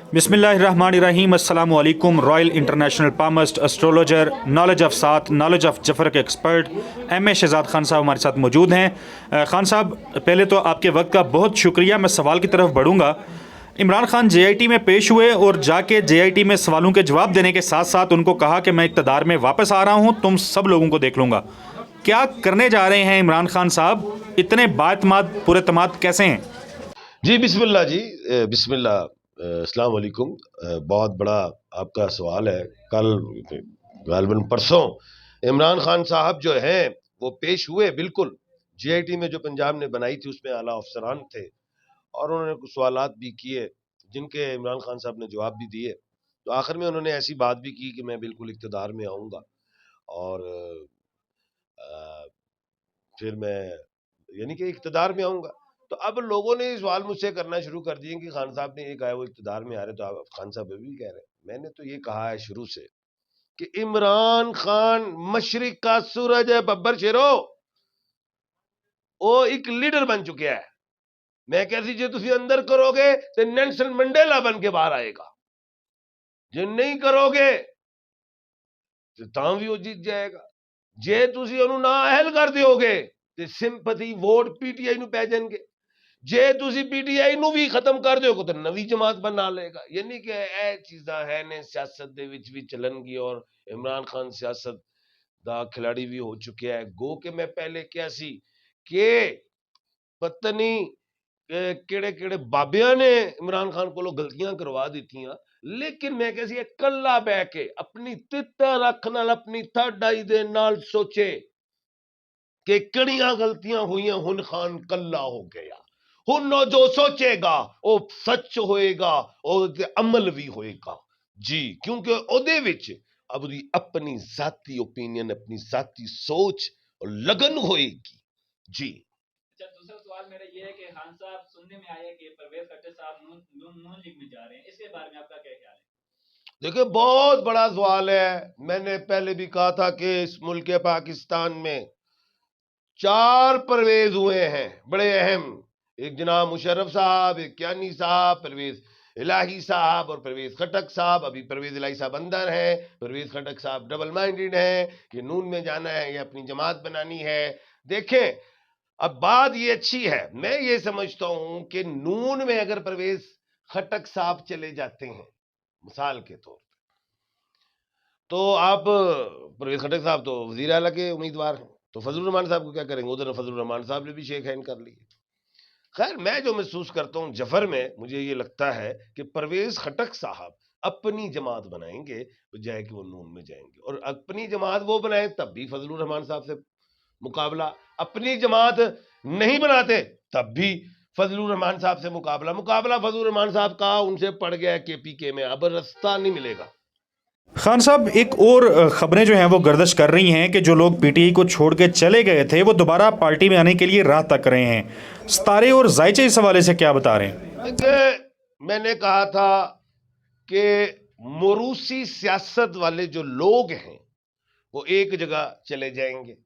बिस्मिल्लाहिर्रहमानिर्रहीम अस्सलाम वालेकुम। Royal international palmist astrologer, knowledge of साथ, नॉलेज ऑफ जफर के expert M A Shahzad Khan साहब हमारे साथ मौजूद हैं। खान साहब, पहले तो आपके वक्त का बहुत शुक्रिया। मैं सवाल की तरफ बढ़ूँगा। इमरान खान JIT में पेश हुए और जाके JIT में सवालों के जवाब देने के साथ साथ उनको कहा कि मैं इक़्तिदार में वापस आ रहा हूँ, तुम सब लोगों को देख लूँगा। क्या करने जा रहे हैं इमरान खान साहब? इतने बातमाद पुरतमाद कैसे हैं? जी बिस्मिल्लाह जी। बिस्मिल्लाह। अस्सलाम वालेकुम। बहुत बड़ा आपका सवाल है। कल गालिबन परसों इमरान खान साहब जो हैं वो पेश हुए। बिल्कुल JIT में जो पंजाब ने बनाई थी उसमें आला अफसरान थे और उन्होंने कुछ सवालात भी किए जिनके इमरान खान साहब ने जवाब भी दिए। तो आखिर में उन्होंने ऐसी बात भी की कि मैं बिल्कुल इक़्तिदार में आऊँगा और फिर मैं यानी कि इक़्तिदार में आऊँगा। तो अब लोगों ने सवाल मुझसे करना शुरू कर दिए कि खान साहब ने ये कहा है वो इक़्तिदार में आ रहे, तो आप खान साहब अभी भी कह रहे हैं। मैंने तो ये कहा है शुरू से कि इमरान खान मशरिक का सूरज है बब्बर शेरो, वो एक लीडर बन चुके है। मैं कहती जे तुसी अंदर करोगे तो नेल्सन मंडेला बन के बाहर आएगा, जे नहीं करोगे तो तां भी वो जीत जाएगा। जे तुसी ਉਹਨੂੰ ਨਾ ਅਹਿਲ ਕਰ ਦਿਓਗੇ ਤੇ ਸਿੰਪਥੀ ਵੋਟ PTI ਨੂੰ ਪੈ ਜਾਣਗੇ। ਜੇ ਤੁਸੀਂ PTI ਨੂੰ ਵੀ ਖਤਮ ਕਰ ਦਿਓਗੇ ਤਾਂ ਨਵੀਂ ਜਮਾਤ ਬਣਾ ਲਏਗਾ। ਯਾਨੀ ਕਿ ਇਹ ਚੀਜ਼ਾਂ ਹੈ ਨੇ ਸਿਆਸਤ ਦੇ ਵਿੱਚ ਵੀ ਚੱਲਣਗੀ ਔਰ ਇਮਰਾਨ ਖਾਨ ਸਿਆਸਤ ਦਾ ਖਿਲਾੜੀ ਵੀ ਹੋ ਚੁੱਕਿਆ ਹੈ। ਗੋ ਕਿ ਮੈਂ ਪਹਿਲੇ ਕਿਹਾ ਸੀ ਕਿ ਪਤਾ ਨਹੀਂ ਕਿਹੜੇ ਕਿਹੜੇ ਬਾਬਿਆਂ ਨੇ ਇਮਰਾਨ ਖਾਨ ਕੋਲੋਂ ਗਲਤੀਆਂ ਕਰਵਾ ਦਿੱਤੀਆਂ, ਲੇਕਿਨ ਮੈਂ ਕਿਹਾ ਸੀ ਇਕੱਲਾ ਬਹਿ ਕੇ ਆਪਣੀ ਤਿੱਤਾ ਰੱਖ ਨਾਲ ਆਪਣੀ ਥਾਡਾਈ ਦੇ ਨਾਲ ਸੋਚੇ ਕਿ ਕਿਹੜੀਆਂ ਗਲਤੀਆਂ ਹੋਈਆਂ। ਹੁਣ ਖਾਨ ਕੱਲਾ ਹੋ ਗਿਆ। ਹੁਣ ਉਹ ਜੋ ਸੋਚੇਗਾ ਉਹ ਸੱਚ ਹੋਏਗਾ, ਉਹਦੇ ਅਮਲ ਵੀ ਹੋਏਗਾ ਜੀ, ਕਿਉਂਕਿ ਉਹਦੇ ਵਿੱਚ ਆਪਣੀ ਆਪਣੀ ਜ਼ਾਤੀ ਓਪੀਨੀਅਨ, ਆਪਣੀ ਜ਼ਾਤੀ ਸੋਚ और लगन होएगी जी। अच्छा, दूसरा सवाल मेरा ये है कि खान साहब सुनने में आया कि परवेज खट्टर साहब नून लीग में जा रहे हैं, इसके बारे में आपका क्या ख्याल है? देखिए बहुत बड़ा सवाल है। मैंने पहले भी कहा था कि इस मुल्क पाकिस्तान में 4 परवेज हुए हैं बड़े अहम। एक जनाब मुशर्रफ साहब, एक कियानी साहब, परवेज इलाही साहब और परवेज खटक साहब। अभी परवेज इलाही साहब अंदर हैं, परवेज खटक साहब डबल माइंडेड हैं कि नून में जाना है या अपनी जमात बनानी है। देखें, अब बात ये अच्छी है। मैं ये समझता हूं कि नून में अगर परवेज खटक साहब चले जाते हैं मिसाल के तौर पे, तो आप परवेज खटक साहब तो वजीर आला के उम्मीदवार हैं, तो फजलुर रहमान साहब को क्या करेंगे? उधर फजलुर रहमान साहब ने भी शेख हैंड कर लिए। खैर, मैं जो महसूस करता हूं जफर में, मुझे ये लगता है कि परवेज खटक साहब अपनी जमात बनाएंगे बजाय कि वो नून में जाएंगे, और अपनी जमात वो बनाए तब भी फजलुर रहमान साहब से मुकाबला, अपनी जमात नहीं बनाते तब भी फजलुर रहमान साहब से मुकाबला फजलुर रहमान साहब का उनसे पड़ गया KPK में, अब रास्ता नहीं मिलेगा। खान साहब, एक और खबरें जो हैं वो गर्दिश कर रही हैं कि जो लोग PTI को छोड़ के चले गए थे वो दोबारा पार्टी में आने के लिए राह तक रहे हैं। सितारे और जायचे इस हवाले से क्या बता रहे हैं? मैंने कहा था कि मोरूसी सियासत वाले जो लोग हैं वो एक जगह चले जाएंगे।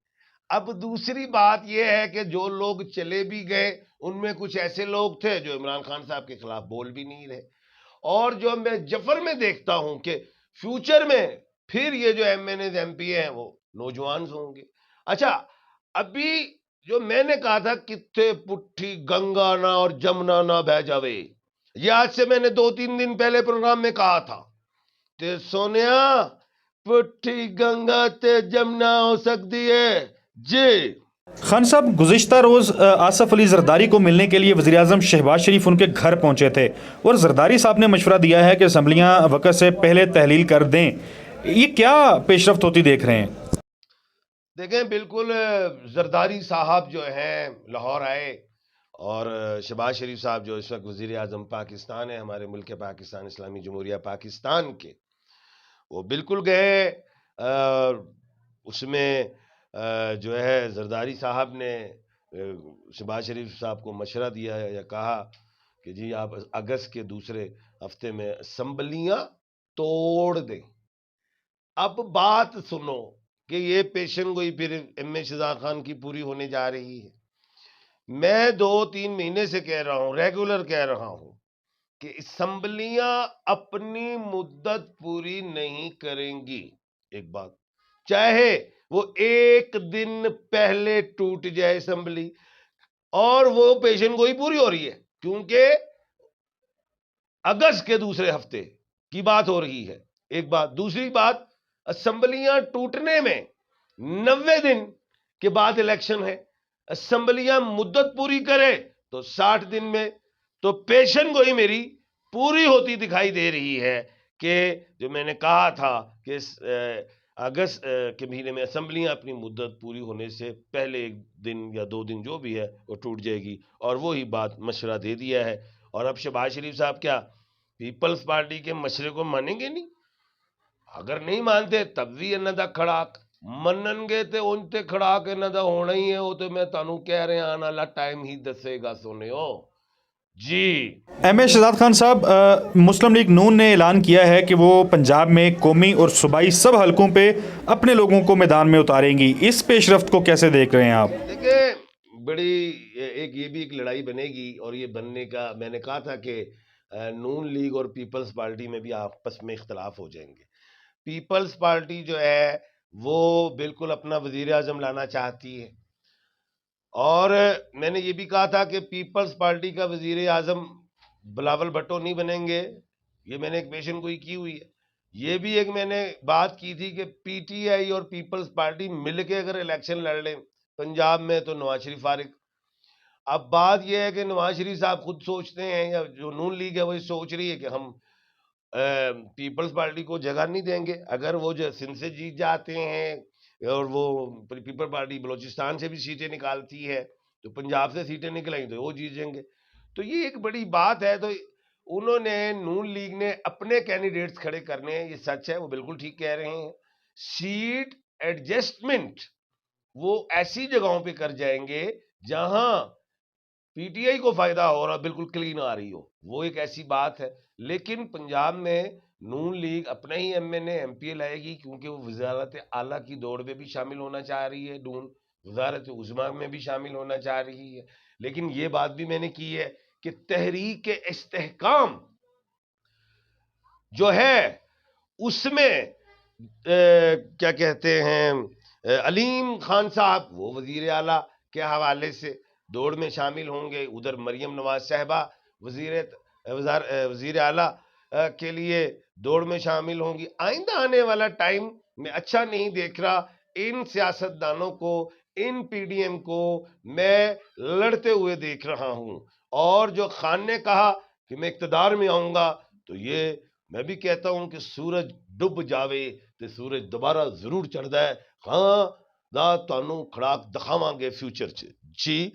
अब दूसरी बात यह है कि जो लोग चले भी गए उनमें कुछ ऐसे लोग थे जो इमरान खान साहब के खिलाफ बोल भी नहीं रहे, और जो मैं जफर में देखता हूं कि फ्यूचर में फिर ये जो MNA MP हैं वो नौजवान होंगे। अच्छा, अभी जो मैंने कहा था कितने पुट्ठी गंगा ना और जमुना ना बह जावे, ये आज से मैंने 2-3 दिन पहले प्रोग्राम में कहा था। ते सोनिया पुट्ठी गंगा ते जमुना हो सकती है जी। खान साहब, गुज़िश्ता रोज़ आसफ अली जरदारी को मिलने के लिए वज़ीर आज़म शहबाज शरीफ उनके घर पहुंचे थे और जरदारी साहब ने मशवरा दिया है कि असम्बलियाँ वक़्त से पहले तहलील कर दें। ये क्या पेशरफ्त होती देख रहे हैं? देखें, बिल्कुल जरदारी साहब जो हैं लाहौर आए और शहबाज शरीफ साहब जो इस वक्त वज़ीर आज़म पाकिस्तान है, हमारे मुल्क पाकिस्तान इस्लामी जमहूरिया पाकिस्तान के, वो बिल्कुल गए। उसमें जो है जरदारी साहब ने शहबाज शरीफ साहब को मशवरा दिया या कहा कि जी आप अगस्त के दूसरे हफ्ते में असम्बलियां तोड़ दें। अब बात सुनो कि ये पेशन गोई फिर MA शहजाद खान की पूरी होने जा रही है। मैं 2-3 महीने से कह रहा हूं, रेगुलर कह रहा हूं کہ اسمبلیاں اپنی مدت پوری نہیں کریں گی. ایک بات, چاہے وہ ایک دن پہلے ٹوٹ جائے اسمبلی, اور وہ پیشن گوئی پوری ہو رہی ہے کیونکہ اگست کے دوسرے ہفتے کی بات ہو رہی ہے. ایک بات. دوسری بات, اسمبلیاں ٹوٹنے میں 90 دن کے بعد الیکشن ہے. اسمبلیاں مدت پوری کرے تو 60 دن میں. تو پیشن گوئی میری پوری ہوتی دکھائی دے رہی ہے کہ جو میں نے کہا تھا کہ اگست کے مہینے میں اسمبلیاں اپنی مدت پوری ہونے سے پہلے ایک دن یا 2 دن جو بھی ہے وہ ٹوٹ جائے گی, اور وہی بات مشورہ دے دیا ہے. اور اب شہباز شریف صاحب کیا پیپلز پارٹی کے مشورے کو مانیں گے نہیں؟ اگر نہیں مانتے تب بھی انہاں دا کھڑاک منن گے تے ان تے کھڑاک انہاں دا ہونا ہی ہے. وہ تو میں تانوں کہہ رہا آنے والا ٹائم ہی دسے گا. سنیو جی. ایم اے شہزاد خان صاحب, مسلم لیگ نون نے اعلان کیا ہے کہ وہ پنجاب میں قومی اور صوبائی سب حلقوں پہ اپنے لوگوں کو میدان میں اتاریں گی. اس پیش رفت کو کیسے دیکھ رہے ہیں آپ؟ دیکھیں, بڑی یہ بھی ایک لڑائی بنے گی, اور یہ بننے کا میں نے کہا تھا کہ نون لیگ اور پیپلز پارٹی میں بھی آپس میں اختلاف ہو جائیں گے. پیپلز پارٹی جو ہے وہ بالکل اپنا وزیر اعظم لانا چاہتی ہے, اور میں نے یہ بھی کہا تھا کہ پیپلز پارٹی کا وزیر اعظم بلاول بھٹو نہیں بنیں گے. یہ میں نے ایک پیشن گوئی کی ہوئی ہے. یہ بھی ایک میں نے بات کی تھی کہ پی ٹی آئی اور پیپلز پارٹی مل کے اگر الیکشن لڑ لیں پنجاب میں تو نواز شریف فارغ. اب بات یہ ہے کہ نواز شریف صاحب خود سوچتے ہیں, یا جو نون لیگ ہے وہ سوچ رہی ہے کہ ہم پیپلز پارٹی کو جگہ نہیں دیں گے. اگر وہ جو سندھ سے جیت جاتے ہیں, اور وہ پیپل پارٹی بلوچستان سے بھی سیٹیں نکالتی ہے, تو پنجاب سے سیٹیں نکلائیں تو وہ جیت جائیں گے. تو یہ ایک بڑی بات ہے. تو انہوں نے نون لیگ نے اپنے کینڈیڈیٹس کھڑے کرنے ہیں, یہ سچ ہے, وہ بالکل ٹھیک کہہ رہے ہیں. سیٹ ایڈجسٹمنٹ وہ ایسی جگہوں پہ کر جائیں گے جہاں پی ٹی آئی کو فائدہ ہو رہا, بالکل کلین آ رہی ہو, وہ ایک ایسی بات ہے. لیکن پنجاب میں نون لیگ اپنا ہی M N A M P A لائے گی, کیونکہ وہ وزارت اعلیٰ کی دوڑ میں بھی شامل ہونا چاہ رہی ہے. نون وزارت عظمیٰ میں بھی شامل ہونا چاہ رہی ہے. لیکن یہ بات بھی میں نے کی ہے کہ تحریک استحکام جو ہے اس میں کیا کہتے ہیں علیم خان صاحب وہ وزیر اعلیٰ کے حوالے سے دوڑ میں شامل ہوں گے. ادھر مریم نواز صاحبہ وزیر اعلیٰ کے لیے دوڑ میں شامل ہوں گی. آئندہ آنے والا ٹائم میں اچھا نہیں دیکھ رہا. ان سیاستدانوں کو, ان پی ڈی ایم کو میں لڑتے ہوئے دیکھ رہا ہوں. اور جو خان نے کہا کہ میں اقتدار میں آؤں گا, تو یہ میں بھی کہتا ہوں کہ سورج ڈب جاوے تو سورج دوبارہ ضرور چڑھتا ہے. ہاں دا تانوں کھڑاک دکھاواں گے فیوچر چ. جی